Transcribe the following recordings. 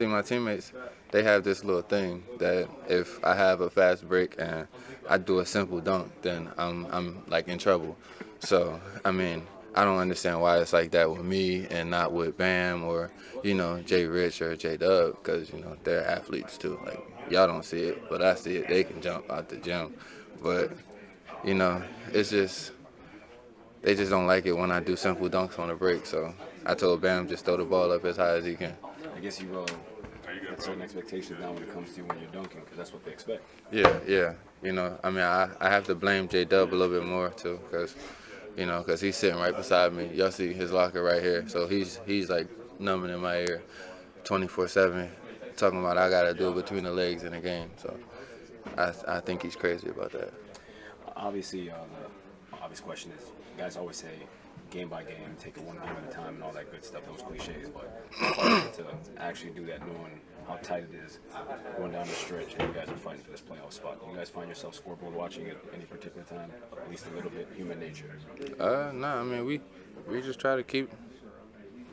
see my teammates, they have this little thing that if I have a fast break and I do a simple dunk, then I'm like in trouble. So I mean, I don't understand why it's like that with me and not with Bam or Jay Rich or J Dub, because they're athletes too. Like y'all don't see it, but I see it. They can jump out the gym, but it's just they just don't like it when I do simple dunks on the break. So I told Bam just throw the ball up as high as he can. I guess you got certain expectations now when it comes to when you're dunking, because that's what they expect. Yeah. I mean, I have to blame J Dub a little bit more too, because he's sitting right beside me. Y'all see his locker right here, so he's like numbing in my ear, 24/7, talking about I gotta do it between the legs in the game. So I think he's crazy about that. Obviously, the obvious question is, you guys always say game by game, take it one game at a time, and all that good stuff. Those cliches, but to actually do that, knowing how tight it is, going down the stretch, and you guys are fighting for this playoff spot. Do you guys find yourself scoreboard watching at any particular time, at least a little bit, human nature? No, I mean we just try to keep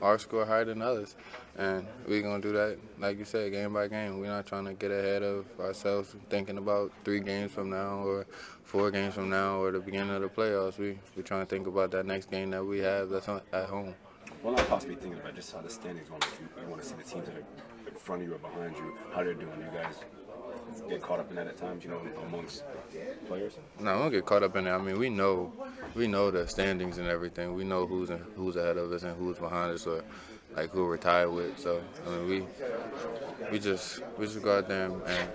our score higher than others, and we're gonna do that, like you said, game by game. We're not trying to get ahead of ourselves, thinking about 3 games from now or 4 games from now or the beginning of the playoffs. We're trying to think about that next game that we have that's at home. Well, not possibly thinking about just how the standings going. If you want to see the teams that are in front of you or behind you, how they're doing. You guys get caught up in that at times, amongst players? No, we don't get caught up in it. I mean, we know the standings and everything. We know who's ahead of us and who's behind us, or like who we're tied with. So I mean, we just go out there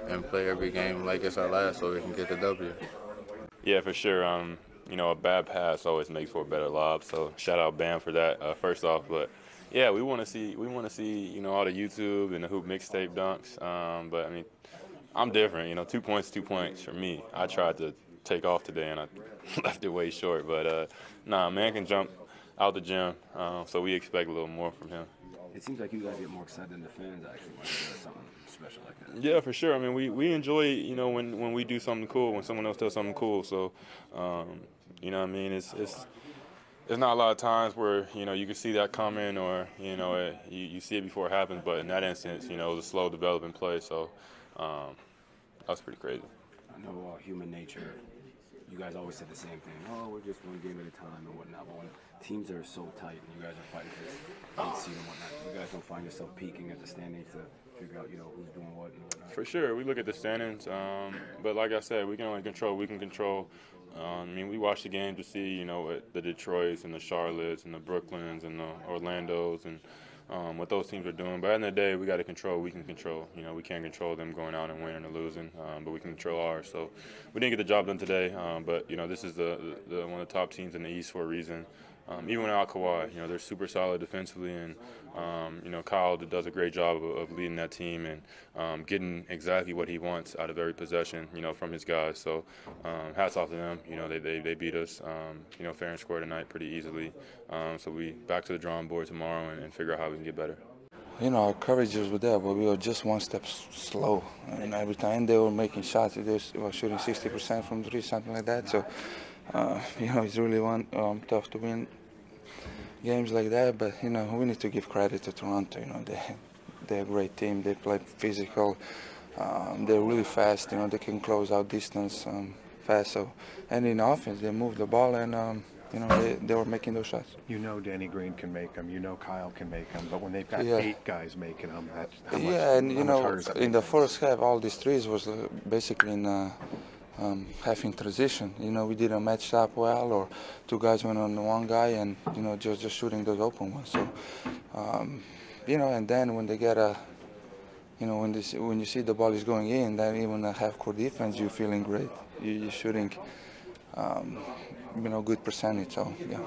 and play every game like it's our last, so we can get the W. Yeah, for sure. A bad pass always makes for a better lob. So shout out Bam for that. First off, but yeah, we want to see all the YouTube and the hoop mixtape dunks. But I mean, I'm different. 2 points, 2 points for me. I tried to take off today and I left it way short. But nah, man can jump out the gym. So we expect a little more from him. It seems like you guys get more excited than the fans actually when you do something special like that. Yeah, for sure. I mean, we enjoy when we do something cool, when someone else does something cool. So, what I mean, it's not a lot of times where you can see that coming or you see it before it happens. But in that instance, it was a slow developing play. So that's pretty crazy. I know human nature. You guys always say the same thing. Oh, we're just one game at a time and whatnot. But when teams are so tight and you guys are fighting for this 8th seed and whatnot, you guys don't find yourself peeking at the standings to figure out, who's doing what and whatnot? For sure, we look at the standings, but like I said, we can only control what we can control. I mean, we watch the game to see, what the Detroits and the Charlottes and the Brooklyns and the Orlandos and what those teams are doing. But at the end of the day, we got to control what we can control. We can't control them going out and winning or losing, but we can control ours. So we didn't get the job done today, but this is the one of the top teams in the East for a reason. Even without Kawhi, they're super solid defensively, and Kyle does a great job of leading that team and getting exactly what he wants out of every possession, from his guys. So hats off to them. They beat us, fair and square tonight pretty easily. So we back to the drawing board tomorrow and figure out how we can get better. Our courage was there, but we were just one step slow. And every time they were making shots, they were shooting 60% from 3, something like that. So, it's really tough to win games like that. But, we need to give credit to Toronto. They're a great team. They play physical. They're really fast. They can close out distance fast. So, and in offense, they move the ball and. They were making those shots. Danny Green can make them. Kyle can make them. But when they've got 8 guys making them, that's how much, and in the first half, all these threes was basically in half in transition. We didn't match up well, or 2 guys went on one guy, and just shooting those open ones. So, and then when they get when you see the ball is going in, then even a half-court defense, you're feeling great. You're shooting. Good percentage, so yeah.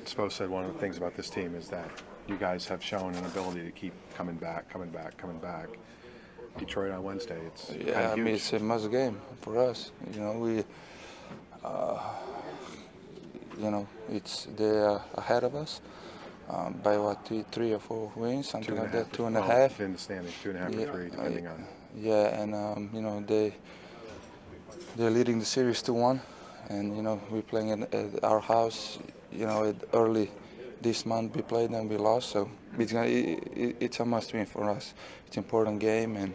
Spo said one of the things about this team is that you guys have shown an ability to keep coming back. Detroit on Wednesday, it's I mean, it's a must game for us. They're ahead of us by what, 3 or 4 wins, something like that, 2.5. In the standings, 2.5 or 3, depending on. Yeah, and they're leading the series 2-1. And we're playing at our house, early this month we played and we lost, so it's a must-win for us. It's an important game, and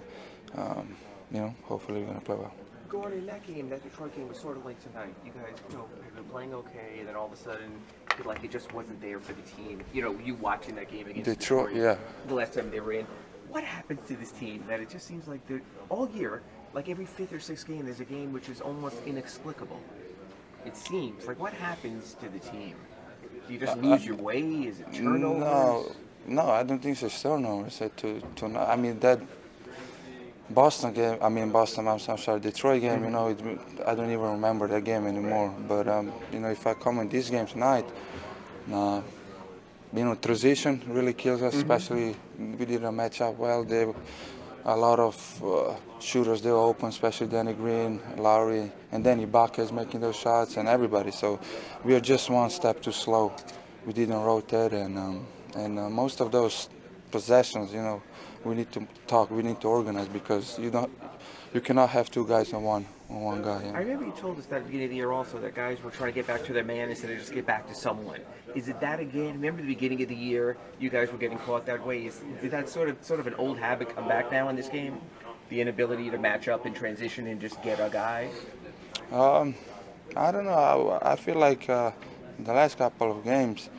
hopefully we're gonna play well. Going in that game, that Detroit game was sort of like tonight. You guys, have been playing okay, and then all of a sudden, feel like it just wasn't there for the team. You watching that game against Detroit, yeah. The last time they were in. What happens to this team that it just seems like all year, like every fifth or sixth game, there's a game which is almost inexplicable. It seems like what happens to the team? Do you just lose your way? Is it turnovers? No, I don't think it's turnovers. I mean that. Boston game, I'm sorry, Detroit game, I don't even remember that game anymore. But, if I come in this game tonight, transition really kills us, especially we didn't match up well. A lot of shooters, they were open, especially Danny Green, Lowry, and Danny Ibaka is making those shots, and everybody. So we are just one step too slow. We didn't rotate, and most of those possessions, we need to talk, we need to organize, because you cannot have two guys on one guy. I remember you told us that at the beginning of the year also that guys were trying to get back to their man instead of just get back to someone. Is it that again? Remember the beginning of the year, you guys were getting caught that way. Did that sort of an old habit come back now in this game? The inability to match up and transition and just get a guy? I don't know. I feel like the last couple of games,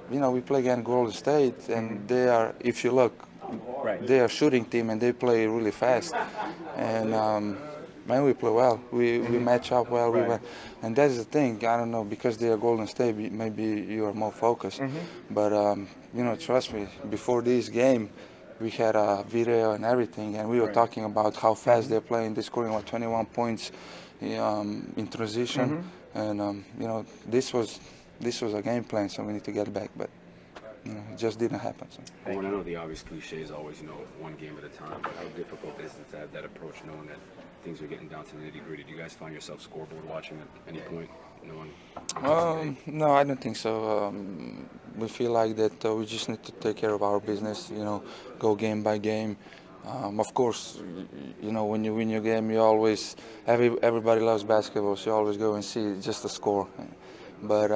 we play against Golden State, and they are, if you look, they are shooting team, and they play really fast. And man, we play well. We match up well. And that's the thing. I don't know, because they are Golden State, maybe you are more focused. But trust me, before this game, we had a video and everything, and we were talking about how fast they're playing. They're scoring 21 points in transition, and this was a game plan, so we need to get back, but it just didn't happen. So. I know the obvious cliche is always, one game at a time, but how difficult is it to have that approach, knowing that things are getting down to the nitty-gritty? Do you guys find yourself scoreboard watching at any point? No, I don't think so. We feel like that we just need to take care of our business, go game by game. Of course, when you win your game, you always, everybody loves basketball, so you always go and see just the score. But,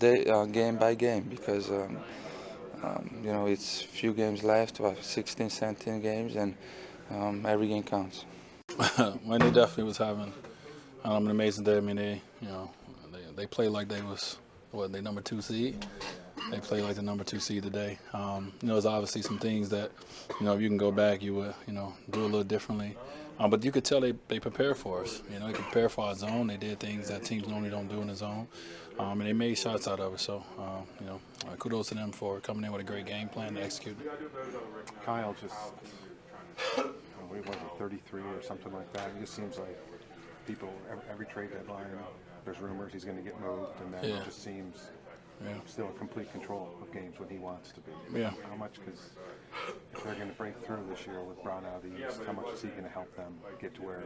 game by game, because, it's few games left, 16, 17 games, and every game counts. Wendy definitely was having an amazing day. I mean, they played like they was, they number 2 seed. They played like the number 2 seed today. There's obviously some things that, if you can go back, you would, do a little differently. But you could tell they prepared for us. They prepared for our zone. They did things that teams normally don't do in the zone. And they made shots out of it. So, kudos to them for coming in with a great game plan to execute. Kyle just, what was it, 33 or something like that? It just seems like people, every trade deadline, there's rumors he's going to get moved, and then it just seems still in complete control of games when he wants to be. Yeah. How much, because if they're going to break through this year with Brown out of the East, how much is he going to help them get to where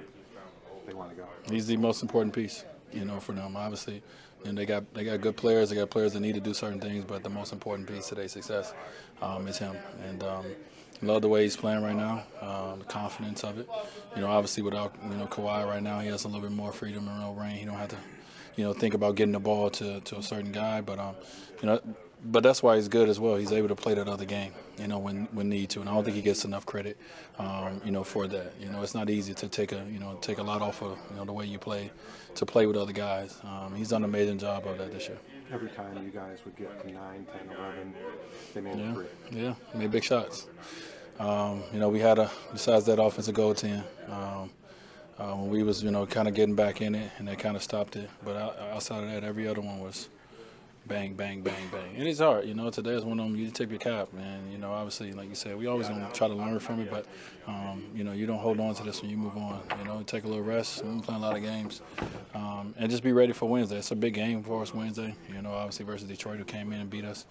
they want to go? He's the most important piece, for them. Obviously, they got good players. They got players that need to do certain things, but the most important piece to their success is him. And love the way he's playing right now, the confidence of it. Obviously without Kawhi right now, he has a little bit more freedom and no reign. He don't have to think about getting the ball to a certain guy, but that's why he's good as well. He's able to play that other game, when need to, and I don't think he gets enough credit, for that. It's not easy to take a lot off of the way you play to play with other guys. He's done an amazing job of that this year. Every time you guys would get to 9, 10, 11, they made it free. Yeah, made big shots. We had besides that offensive goal team, when we was kind of getting back in it, and they kind of stopped it. But outside of that, every other one was bang, bang, bang, bang. And it's hard, today is one of them, you tip your cap, man. Obviously, like you said, we always going to try to learn from it, but, you don't hold on to this when you move on. Take a little rest. We're playing a lot of games. And just be ready for Wednesday. It's a big game for us Wednesday, obviously versus Detroit, who came in and beat us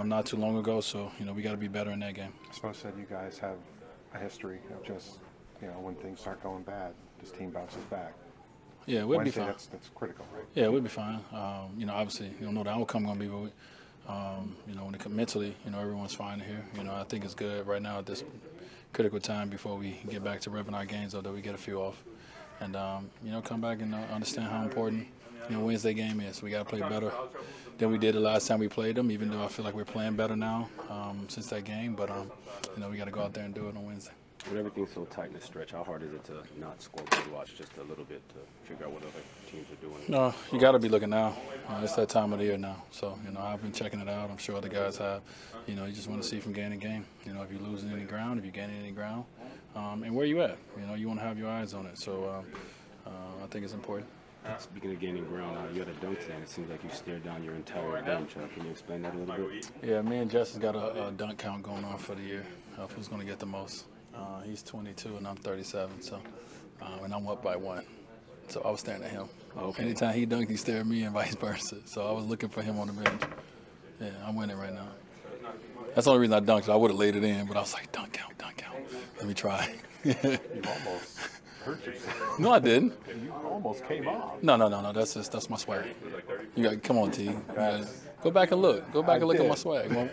not too long ago. So, we got to be better in that game. Spoelstra said you guys have a history of just, when things start going bad, this team bounces back. Yeah, we'll Wednesday, be fine. That's critical, right? Yeah, we'll be fine. Obviously, you don't know the outcome going to be, but when it mentally, everyone's fine here. I think it's good right now at this critical time before we get back to revving our games, though, that we get a few off, and come back and understand how important Wednesday game is. We got to play better than we did the last time we played them, even though I feel like we're playing better now since that game. But, we got to go out there and do it on Wednesday. With everything so tight in the stretch, how hard is it to not score when you watch just a little bit to figure out what other teams are doing? No, you got to be looking now. It's that time of the year now. So, I've been checking it out. I'm sure other guys have. You just want to see from game to game. If you're losing any ground, if you're gaining any ground, and where you at. You want to have your eyes on it. So I think it's important. Speaking of gaining ground, you had a dunk today, and it seems like you stared down your entire bench. Can you explain that a little bit? Yeah, me and Justise got a dunk count going on for the year of who's going to get the most. He's 22 and I'm 37, so and I'm up by 1. So I was staring at him. Okay. Anytime he dunked, he stared at me and vice versa. So I was looking for him on the bench. Yeah, I'm winning right now. That's the only reason I dunked. I would have laid it in, but I was like, dunk count. Let me try. You almost hurt yourself. No, I didn't. You almost came off. No. That's my swag. You got come on, T. Go back and look. Go back and look at my swag.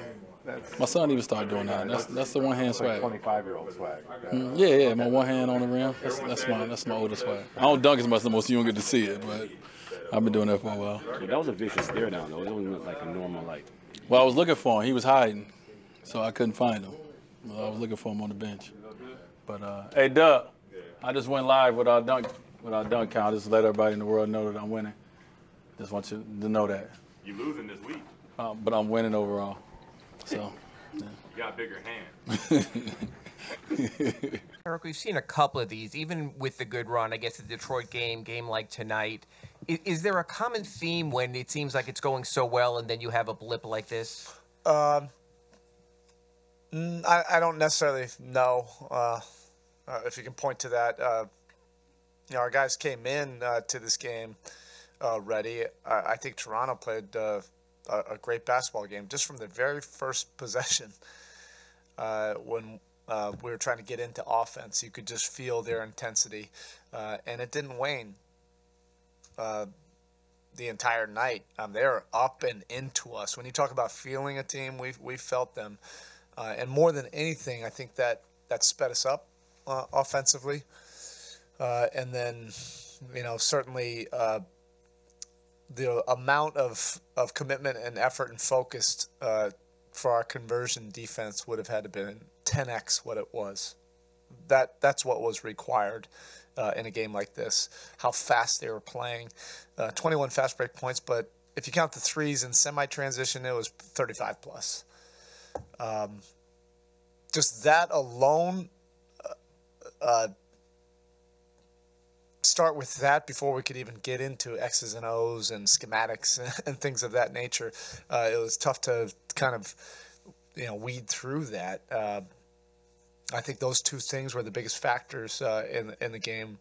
My son even started doing that. That's the one hand swag. 25-year-old swag. Yeah. My one hand on the rim. That's my oldest swag. I don't dunk as much as most you don't get to see it, but I've been doing that for a while. But that was a vicious stare down, though. It wasn't like a normal Well, I was looking for him. He was hiding, so I couldn't find him. Well, I was looking for him on the bench. But hey, Doug, I just went live with our dunk count. Just to let everybody in the world know that I'm winning. Just want you to know that. You losing this week. But I'm winning overall. So, yeah. You got bigger hands. Derrick, we've seen a couple of these, even with the good run, I guess the Detroit game like tonight. Is there a common theme when it seems like it's going so well and then you have a blip like this? I don't necessarily know if you can point to that. Our guys came in to this game ready. I think Toronto played a great basketball game just from the very first possession. When we were trying to get into offense, you could just feel their intensity, and it didn't wane the entire night. They were up and into us. When you talk about feeling a team, we felt them, and more than anything, I think that sped us up offensively, and then certainly the amount of commitment and effort and focus for our conversion defense would have had to been 10x what it was. That's what was required in a game like this. How fast they were playing, 21 fast break points, but if you count the threes in semi-transition, it was 35 plus. Just that alone. Start with that before we could even get into X's and O's and schematics and things of that nature. It was tough to kind of, weed through that. I think those two things were the biggest factors in the game,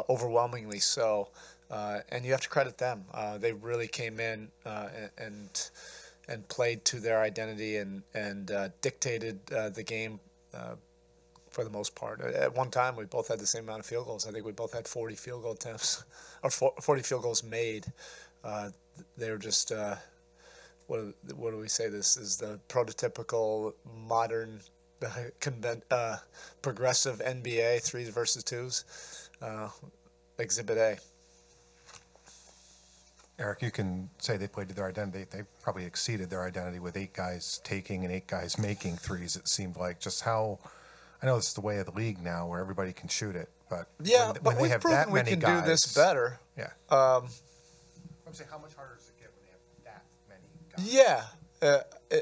overwhelmingly so. And you have to credit them. They really came in and played to their identity and dictated the game. For the most part. At one time, we both had the same amount of field goals. I think we both had 40 field goal attempts, or 40 field goals made. They were just, what do we say? This is the prototypical modern, progressive NBA 3s versus 2s, Exhibit A. Eric, you can say they played to their identity. They probably exceeded their identity with 8 guys taking and 8 guys making threes, it seemed like. Just how... I know it's the way of the league now, where everybody can shoot it, but when we've proven we can do this better. Yeah. I'm saying, how much harder does it get when they have that many guys? Yeah,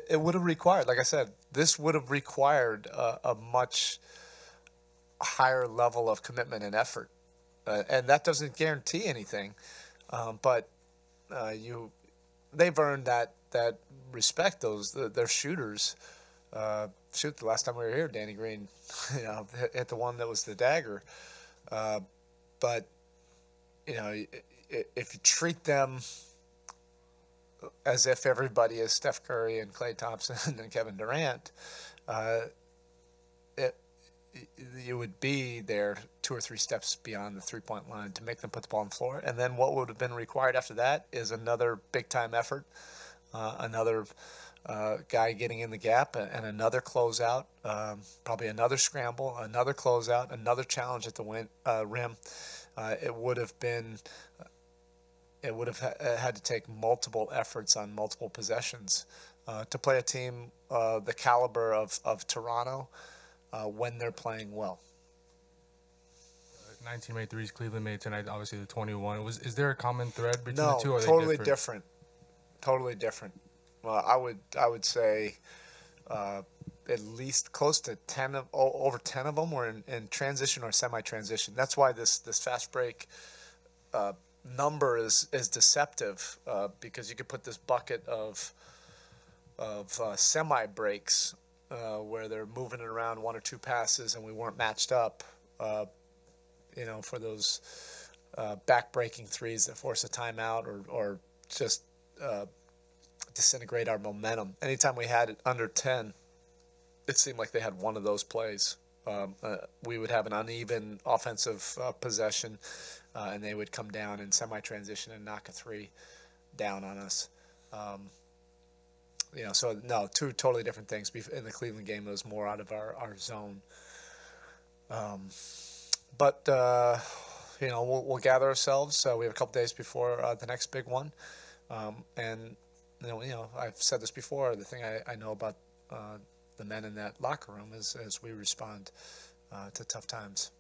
it would have required, like I said, this would have required a much higher level of commitment and effort, and that doesn't guarantee anything, but they've earned that respect. They're shooters. Shoot, the last time we were here, Danny Green, hit the one that was the dagger. But, if you treat them as if everybody is Steph Curry and Klay Thompson and Kevin Durant, you would be there 2 or 3 steps beyond the three-point line to make them put the ball on the floor. And then what would have been required after that is another big-time effort, another guy getting in the gap, and another closeout, probably another scramble, another closeout, another challenge at the rim. It would have been it would have had to take multiple efforts on multiple possessions to play a team the caliber of Toronto when they're playing well. 19 made threes, Cleveland made tonight, obviously the 21. Is there a common thread between No, the two? Or are totally they different. Totally different. Well, I would say at least close to over 10 of them were in transition or semi-transition. That's why this fast break number is deceptive because you could put this bucket of semi breaks where they're moving it around one or two passes and we weren't matched up. For those back-breaking threes that force a timeout or just disintegrate our momentum. Anytime we had it under 10, it seemed like they had one of those plays. We would have an uneven offensive possession, and they would come down in semi-transition and knock a three down on us. So no, two totally different things. In the Cleveland game, it was more out of our zone. But we'll gather ourselves. We have a couple days before the next big one, and I've said this before. The thing I know about the men in that locker room is we respond to tough times.